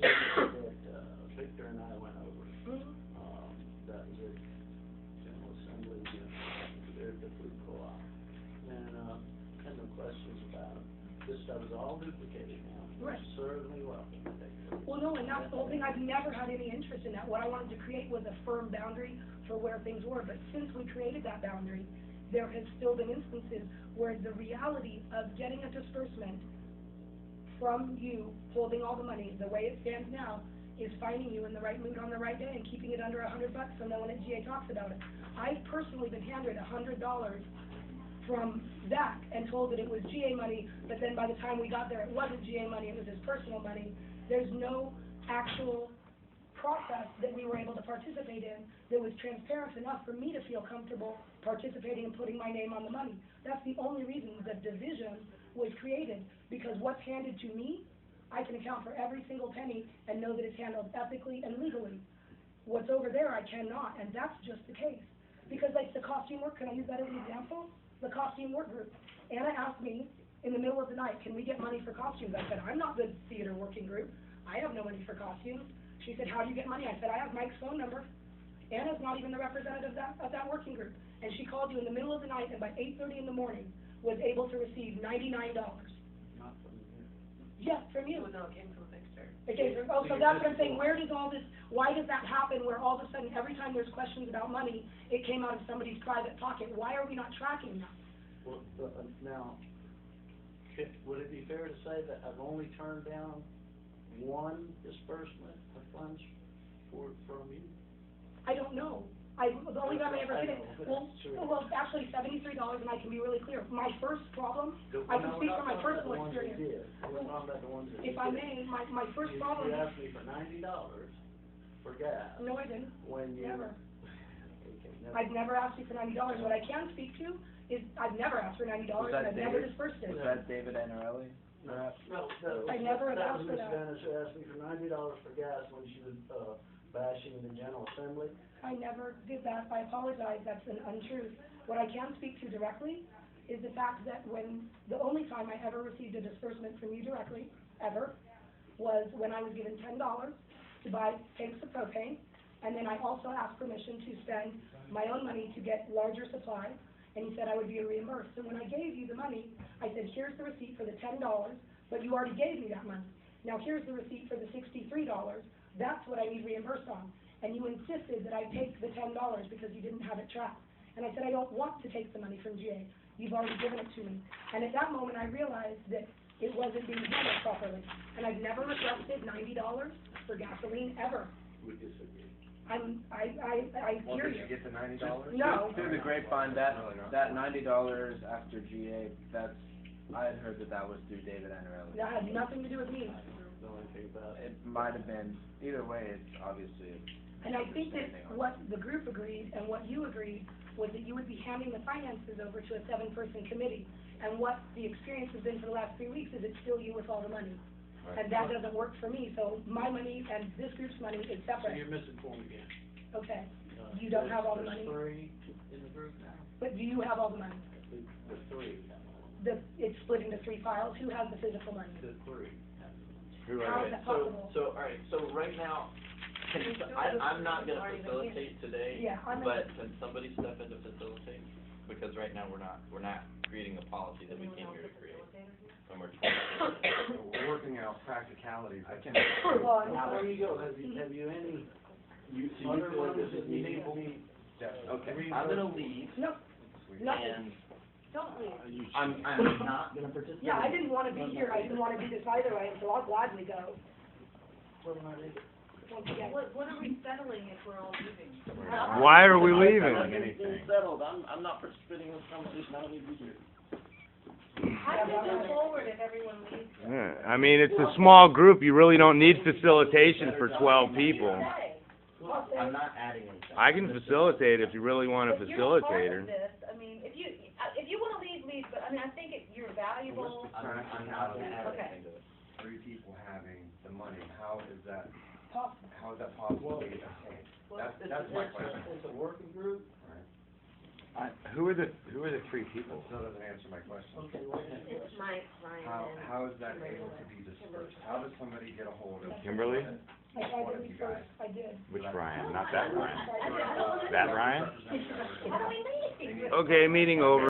subject that, Victor and I went over. That was at General Assembly, there at the food co-op. And, had no questions about it. This stuff is all duplicated now. Right. Certainly welcome to take it. Well, no, and that's the whole thing. I've never had any interest in that. What I wanted to create was a firm boundary for where things were. But since we created that boundary, there has still been instances where the reality of getting a disbursement from you holding all the money, the way it stands now, is finding you in the right mood on the right day and keeping it under $100 so no one at GA talks about it. I've personally been handed $100 from Zach and told that it was GA money, but then by the time we got there, it wasn't GA money, it was his personal money. There's no actual process that we were able to participate in that was transparent enough for me to feel comfortable participating and putting my name on the money. That's the only reason the division was created, because what's handed to me, I can account for every single penny and know that it's handled ethically and legally. What's over there, I cannot, and that's just the case. Because like the costume work, can I use that as an example? The costume work group. Anna asked me in the middle of the night, can we get money for costumes? I said, I'm not the theater working group. I have no money for costumes. She said, how do you get money? I said, I have Mike's phone number. Anna's not even the representative of that working group. And she called you in the middle of the night, and by 8:30 in the morning, was able to receive $99. Not from here. Yes, from you. No, it came from Victor. It came from, oh, so that's what I'm saying. Where does all this, why does that happen where all of a sudden, every time there's questions about money, it came out of somebody's private pocket? Why are we not tracking that? Well, now, would it be fair to say that I've only turned down one disbursement of funds from you? I don't know. The only time I ever did it, well, actually $73, and I can be really clear. My first problem, I can speak from my personal experience. We're talking about the ones that you did. If I may, my first problem. You asked me for $90 for gas. No, I didn't. When you. Never. Okay, never. I've never asked you for $90. What I can speak to is I've never asked for $90 and I've never dispersed it. Was that David Anarelli? Perhaps? No, I never that asked was for Ms. that. Dennis who asked me for $90 for gas when she was, bashing the General Assembly. I never did that. I apologize. That's an untruth. What I can speak to directly is the fact that when, the only time I ever received a disbursement from you directly, ever, was when I was given $10 to buy tanks of propane, and then I also asked permission to spend my own money to get larger supplies, and you said I would be reimbursed. And when I gave you the money, I said, here's the receipt for the $10, but you already gave me that money. Now here's the receipt for the $63. That's what I need reimbursed on. And you insisted that I take the $10 because you didn't have it tracked. And I said, I don't want to take the money from GA. You've already given it to me. And at that moment, I realized that it wasn't being handled properly. And I've never requested $90 for gasoline, ever. We disagree. I Well, hear did you get the $90? No. Through the grapevine, that $90 after GA, I had heard that was through David Anarelli. That has nothing to do with me. Know anything about it? It might have been, either way, it's obviously. And I think that what the group agreed and what you agreed was that you would be handing the finances over to a 7-person committee. And what the experience has been for the last 3 weeks is it's still you with all the money. Right. And that doesn't work for me, so my money and this group's money is So separate. you're misinformed again. Okay, you don't have all the money, There's 3 in the group now. but do you have all the money? The 3. It's split into 3 files, who has the physical money? The 3. How is that possible? So, all right, so right now, I'm not gonna facilitate today, Yeah, but can somebody step in to facilitate? Because right now, we're not creating the policy that we came here to create. And we're We're working out practicalities. I can. Well, Before you go, have you any other ones that you need to be? Okay, I'm gonna leave, no, nothing. and Don't leave. I'm not gonna participate. Yeah, I didn't want to be here, I didn't want to do this either way, so I'll gladly go. Well, not either. Once again. What are we settling if we're all leaving? Why are we leaving? Nothing's settled, I'm not participating in this conversation, I don't need to be here. How do we move forward if everyone leaves? Yeah, I mean, it's a small group. You really don't need facilitation for 12 people. I'm not adding anything. I can facilitate if you really want a If you're a part facilitator. of this, I mean, if you wanna leave, leave, but, I mean, I think you're valuable. I'm not gonna add Okay. anything to it. 3 people having the money, how is that Possible. possible to be obtained? That's my question. It's a working group, Who are the three people? That doesn't answer my question. Okay, wait a minute. It's Mike, Ryan, and. How is that able to be dispersed? How does somebody get a hold of? Kimberly? I tried to research, I did. Which Ryan? Not that Ryan. That Ryan? How do we make it? Okay, meeting over.